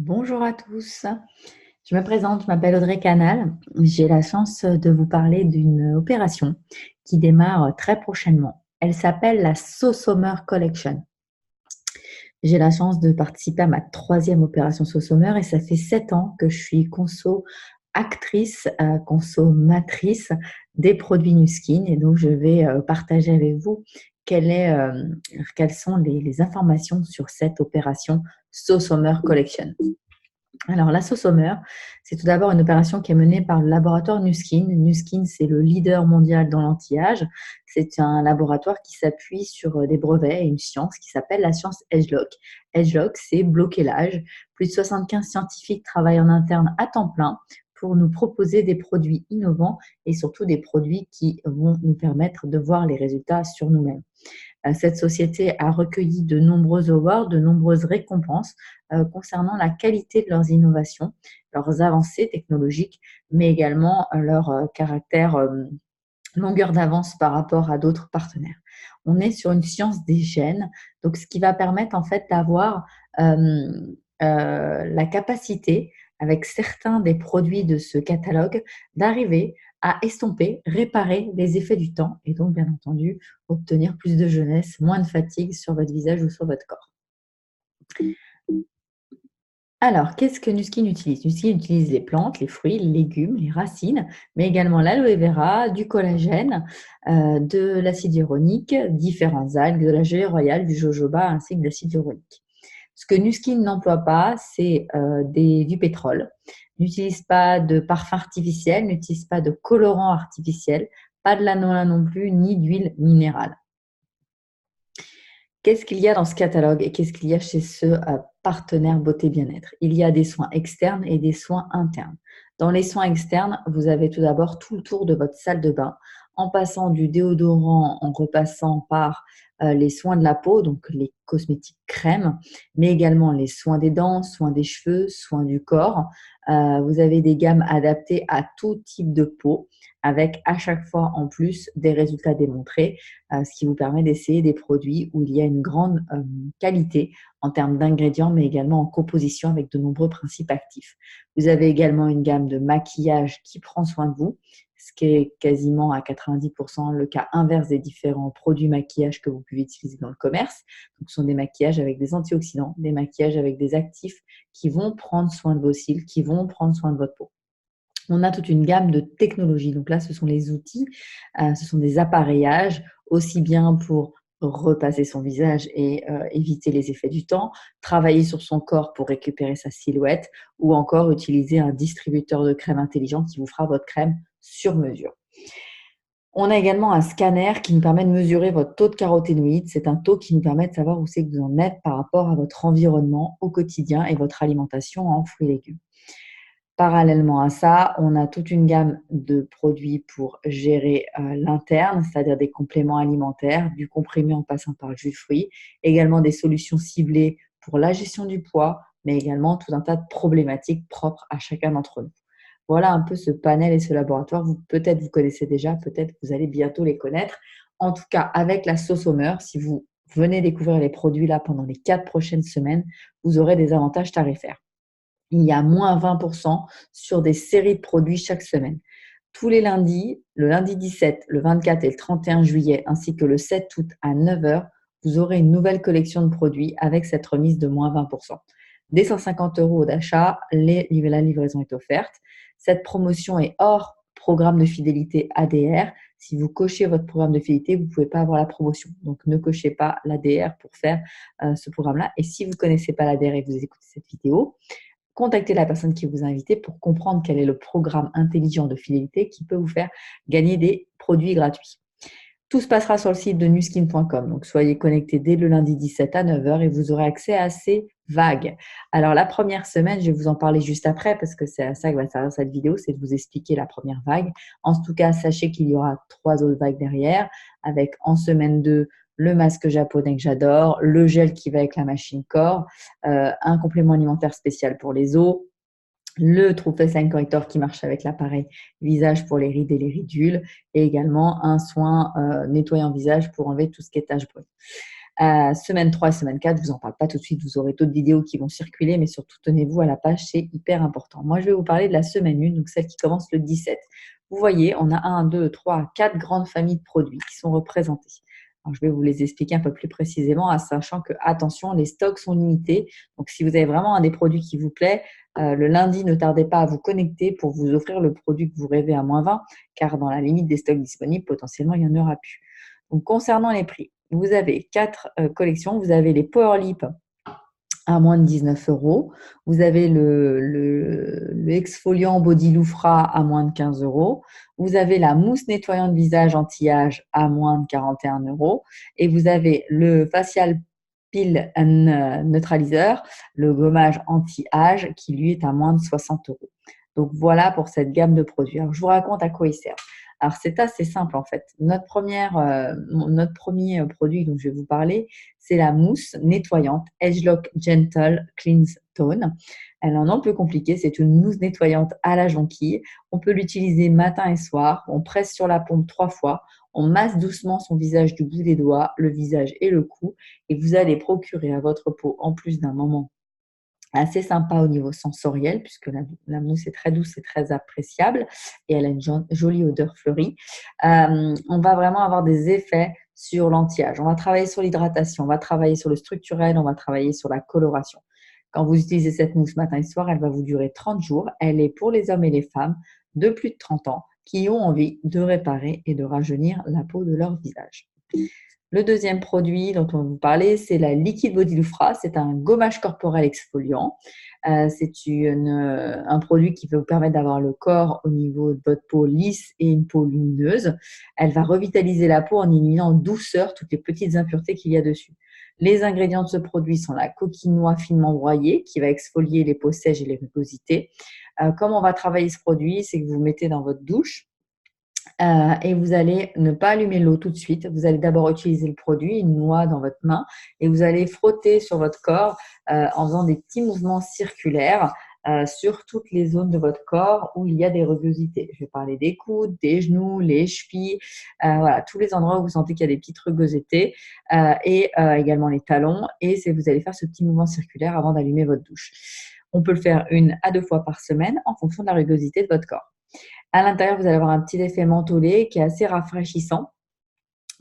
Bonjour à tous, je me présente, je m'appelle Audrey Canal. J'ai la chance de vous parler d'une opération qui démarre très prochainement. Elle s'appelle la SoSommer Collection. J'ai la chance de participer à ma troisième opération SoSommer et ça fait 7 ans que je suis conso-actrice, consommatrice des produits Nu Skin et donc je vais partager avec vous quelles sont les informations sur cette opération SoSommer Collection. Alors, la Sauce-Sommer, c'est tout d'abord une opération qui est menée par le laboratoire Nu Skin. Nu Skin, c'est le leader mondial dans l'anti-âge. C'est un laboratoire qui s'appuie sur des brevets et une science qui s'appelle la science Agelock. Agelock, c'est bloquer l'âge. Plus de 75 scientifiques travaillent en interne à temps plein pour nous proposer des produits innovants et surtout des produits qui vont nous permettre de voir les résultats sur nous-mêmes. Cette société a recueilli de nombreux awards, de nombreuses récompenses concernant la qualité de leurs innovations, leurs avancées technologiques, mais également leur caractère longueur d'avance par rapport à d'autres partenaires. On est sur une science des gènes, donc ce qui va permettre en fait d'avoir la capacité, avec certains des produits de ce catalogue, d'arriver à estomper, réparer les effets du temps et donc bien entendu obtenir plus de jeunesse, moins de fatigue sur votre visage ou sur votre corps. Alors, qu'est-ce que Nu Skin utilise? Nu Skin utilise les plantes, les fruits, les légumes, les racines, mais également l'aloe vera, du collagène, de l'acide hyaluronique, différentes algues, de la gelée royale, du jojoba ainsi que de l'acide hyaluronique. Ce que Nu Skin n'emploie pas, c'est du pétrole, n'utilise pas de parfum artificiel, n'utilise pas de colorant artificiel, pas de lanolin non plus, ni d'huile minérale. Qu'est-ce qu'il y a dans ce catalogue et qu'est-ce qu'il y a chez ce partenaire beauté bien-être? Il y a des soins externes et des soins internes. Dans les soins externes, vous avez tout d'abord tout le tour de votre salle de bain, en passant du déodorant, en repassant par les soins de la peau, donc les cosmétiques crèmes, mais également les soins des dents, soins des cheveux, soins du corps. Vous avez des gammes adaptées à tout type de peau, avec à chaque fois en plus des résultats démontrés, ce qui vous permet d'essayer des produits où il y a une grande qualité en termes d'ingrédients, mais également en composition avec de nombreux principes actifs. Vous avez également une gamme de maquillage qui prend soin de vous, ce qui est quasiment à 90% le cas inverse des différents produits maquillage que vous pouvez utiliser dans le commerce. Donc, ce sont des maquillages avec des antioxydants, des maquillages avec des actifs qui vont prendre soin de vos cils, qui vont prendre soin de votre peau. On a toute une gamme de technologies. Donc là, ce sont les outils, ce sont des appareillages, aussi bien pour repasser son visage et éviter les effets du temps, travailler sur son corps pour récupérer sa silhouette, ou encore utiliser un distributeur de crème intelligent qui vous fera votre crème sur mesure. On a également un scanner qui nous permet de mesurer votre taux de caroténoïdes. C'est un taux qui nous permet de savoir où c'est que vous en êtes par rapport à votre environnement au quotidien et votre alimentation en fruits et légumes. Parallèlement à ça, on a toute une gamme de produits pour gérer l'interne, c'est-à-dire des compléments alimentaires, du comprimé en passant par le jus de fruits, également des solutions ciblées pour la gestion du poids, mais également tout un tas de problématiques propres à chacun d'entre nous. Voilà un peu ce panel et ce laboratoire. Peut-être vous connaissez déjà, peut-être vous allez bientôt les connaître. En tout cas, avec la SoSommer, si vous venez découvrir les produits là pendant les 4 prochaines semaines, vous aurez des avantages tarifaires. Il y a moins 20% sur des séries de produits chaque semaine. Tous les lundis, le lundi 17, le 24 et le 31 juillet, ainsi que le 7 août à 9 h, vous aurez une nouvelle collection de produits avec cette remise de moins 20%. Dès 150 € d'achat, la livraison est offerte. Cette promotion est hors programme de fidélité ADR. Si vous cochez votre programme de fidélité, vous ne pouvez pas avoir la promotion. Donc, ne cochez pas l'ADR pour faire ce programme-là. Et si vous ne connaissez pas l'ADR et que vous écoutez cette vidéo, contactez la personne qui vous a invité pour comprendre quel est le programme intelligent de fidélité qui peut vous faire gagner des produits gratuits. Tout se passera sur le site de nuskin.com. Donc, soyez connectés dès le lundi 17 à 9 h et vous aurez accès à ces vagues. Alors, la première semaine, je vais vous en parler juste après parce que c'est à ça que va servir cette vidéo, c'est de vous expliquer la première vague. En tout cas, sachez qu'il y aura 3 autres vagues derrière avec en semaine 2 le masque japonais que j'adore, le gel qui va avec la machine corps, un complément alimentaire spécial pour les os, le True Face Line Corrector qui marche avec l'appareil visage pour les rides et les ridules et également un soin nettoyant visage pour enlever tout ce qui est taches brunes. Semaine 3 et semaine 4, je ne vous en parle pas tout de suite, vous aurez d'autres vidéos qui vont circuler, mais surtout tenez-vous à la page, c'est hyper important. Moi, je vais vous parler de la semaine 1, donc celle qui commence le 17. Vous voyez, on a 1, 2, 3, 4 grandes familles de produits qui sont représentées. Alors, je vais vous les expliquer un peu plus précisément, en sachant que, attention, les stocks sont limités. Donc, si vous avez vraiment un des produits qui vous plaît, le lundi, ne tardez pas à vous connecter pour vous offrir le produit que vous rêvez à -20, car dans la limite des stocks disponibles, potentiellement, il n'y en aura plus. Donc, concernant les prix, vous avez 4 collections. Vous avez les Power Lip à moins de 19 €. Vous avez le exfoliant Body Loufra à moins de 15 €. Vous avez la mousse nettoyante visage anti-âge à moins de 41 €. Et vous avez le facial peel neutraliseur, le gommage anti-âge qui lui est à moins de 60 €. Donc voilà pour cette gamme de produits. Alors je vous raconte à quoi ils servent. Alors c'est assez simple en fait. Notre premier produit dont je vais vous parler, c'est la mousse nettoyante Agelock Gentle Cleanse Tone. Elle en est un peu compliquée, c'est une mousse nettoyante à la jonquille. On peut l'utiliser matin et soir. On presse sur la pompe 3 fois. On masse doucement son visage du bout des doigts, le visage et le cou. Et vous allez procurer à votre peau, en plus d'un moment assez sympa au niveau sensoriel, puisque la mousse est très douce et très appréciable et elle a une jolie odeur fleurie. On va vraiment avoir des effets sur l'anti-âge. On va travailler sur l'hydratation, on va travailler sur le structurel, on va travailler sur la coloration. Quand vous utilisez cette mousse matin et soir, elle va vous durer 30 jours. Elle est pour les hommes et les femmes de plus de 30 ans qui ont envie de réparer et de rajeunir la peau de leur visage. Le deuxième produit dont on va vous parler, c'est la Liquid Body Loufra. C'est un gommage corporel exfoliant. C'est un produit qui va vous permettre d'avoir le corps au niveau de votre peau lisse et une peau lumineuse. Elle va revitaliser la peau en éliminant en douceur toutes les petites impuretés qu'il y a dessus. Les ingrédients de ce produit sont la coquille noix finement broyée qui va exfolier les peaux sèches et les rugosités. Comment on va travailler ce produit? C'est que vous mettez dans votre douche. Et vous allez ne pas allumer l'eau tout de suite. Vous allez d'abord utiliser le produit, une noix dans votre main, et vous allez frotter sur votre corps en faisant des petits mouvements circulaires sur toutes les zones de votre corps où il y a des rugosités. Je vais parler des coudes, des genoux, les chevilles, voilà, tous les endroits où vous sentez qu'il y a des petites rugosités et également les talons. Et vous allez faire ce petit mouvement circulaire avant d'allumer votre douche. On peut le faire 1 à 2 fois par semaine en fonction de la rugosité de votre corps. À l'intérieur, vous allez avoir un petit effet mentholé qui est assez rafraîchissant,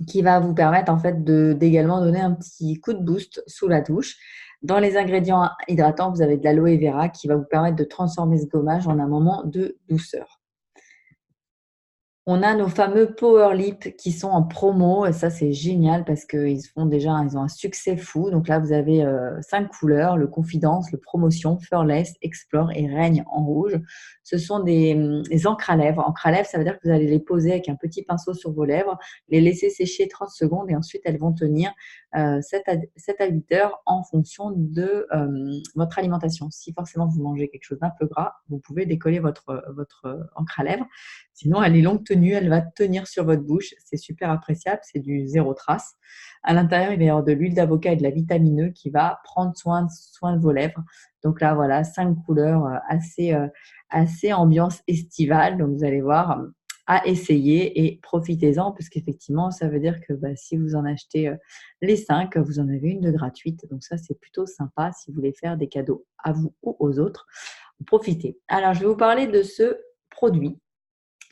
qui va vous permettre en fait d'également donner un petit coup de boost sous la douche. Dans les ingrédients hydratants, vous avez de l'aloe vera qui va vous permettre de transformer ce gommage en un moment de douceur. On a nos fameux Power Lip qui sont en promo et ça c'est génial parce qu'ils ont un succès fou. Donc là vous avez 5 couleurs, le Confidence, le Promotion, Fearless, Explore et Règne en rouge. Ce sont des encres à lèvres. Encres à lèvres, ça veut dire que vous allez les poser avec un petit pinceau sur vos lèvres, les laisser sécher 30 secondes et ensuite elles vont tenir 7 à 8 heures en fonction de votre alimentation. Si forcément vous mangez quelque chose d'un peu gras, vous pouvez décoller votre encre à lèvres. Sinon, elle est longue tenue, elle va tenir sur votre bouche. C'est super appréciable, c'est du zéro trace. À l'intérieur, il va y avoir de l'huile d'avocat et de la vitamine E qui va prendre soin de vos lèvres. Donc là, voilà, 5 couleurs assez ambiance estivale. Donc, vous allez voir, à essayer et profitez-en parce qu'effectivement, ça veut dire que si vous en achetez les 5, vous en avez une de gratuite. Donc ça, c'est plutôt sympa si vous voulez faire des cadeaux à vous ou aux autres. Profitez. Alors, je vais vous parler de ce produit.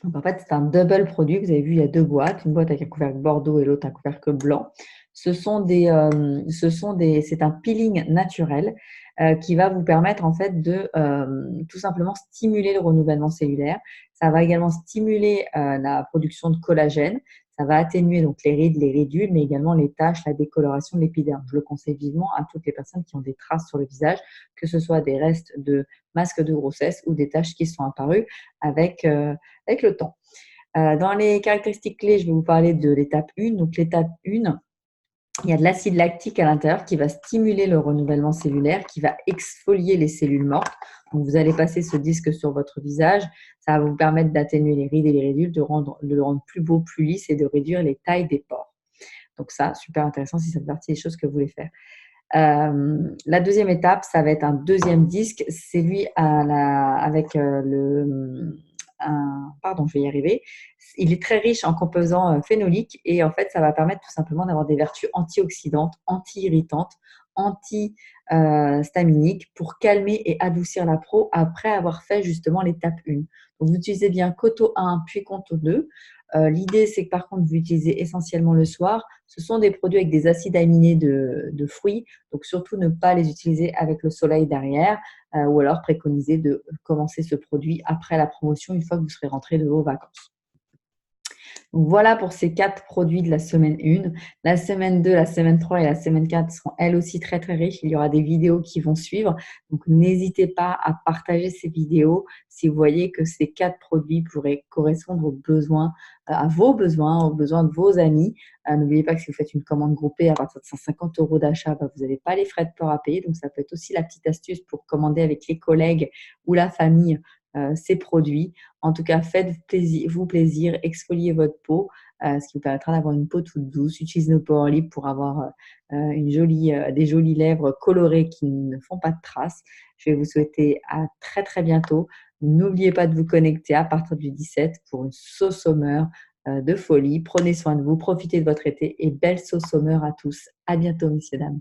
Donc, en fait, c'est un double produit. Vous avez vu, il y a 2 boîtes. Une boîte avec un couvercle bordeaux et l'autre un couvercle blanc. C'est un peeling naturel qui va vous permettre en fait de tout simplement stimuler le renouvellement cellulaire. Ça va également stimuler la production de collagène. Ça va atténuer donc les rides, les ridules, mais également les taches, la décoloration de l'épiderme. Je le conseille vivement à toutes les personnes qui ont des traces sur le visage, que ce soit des restes de masque de grossesse ou des taches qui sont apparues avec le temps. Dans les caractéristiques clés, je vais vous parler de l'étape 1. Donc, l'étape 1, il y a de l'acide lactique à l'intérieur qui va stimuler le renouvellement cellulaire, qui va exfolier les cellules mortes. Donc, vous allez passer ce disque sur votre visage. Ça va vous permettre d'atténuer les rides et les ridules, de le rendre plus beau, plus lisse et de réduire les tailles des pores. Donc ça, super intéressant si ça fait partie des choses que vous voulez faire. La deuxième étape, ça va être un deuxième disque. C'est lui avec pardon, je vais y arriver. Il est très riche en composants phénoliques et en fait, ça va permettre tout simplement d'avoir des vertus antioxydantes, anti-irritantes, anti-staminiques pour calmer et adoucir la peau après avoir fait justement l'étape 1. Donc, vous utilisez bien Coto 1 puis Coto 2. L'idée, c'est que par contre, vous utilisez essentiellement le soir. Ce sont des produits avec des acides aminés de fruits, donc surtout ne pas les utiliser avec le soleil derrière, ou alors préconiser de commencer ce produit après la promotion, une fois que vous serez rentré de vos vacances. Donc voilà pour ces 4 produits de la semaine 1. La semaine 2, la semaine 3 et la semaine 4 seront elles aussi très très riches. Il y aura des vidéos qui vont suivre. Donc n'hésitez pas à partager ces vidéos si vous voyez que ces 4 produits pourraient correspondre aux besoins, à vos besoins, aux besoins de vos amis. N'oubliez pas que si vous faites une commande groupée à partir de 150 € d'achat, vous n'avez pas les frais de port à payer. Donc ça peut être aussi la petite astuce pour commander avec les collègues ou la famille ces produits. En tout cas, faites-vous plaisir, exfoliez votre peau, ce qui vous permettra d'avoir une peau toute douce. Utilisez nos Power Lips pour avoir des jolies lèvres colorées qui ne font pas de traces. Je vais vous souhaiter à très très bientôt. N'oubliez pas de vous connecter à partir du 17 pour une sauce summer de folie. Prenez soin de vous, profitez de votre été et belle sauce summer à tous. À bientôt, messieurs, dames.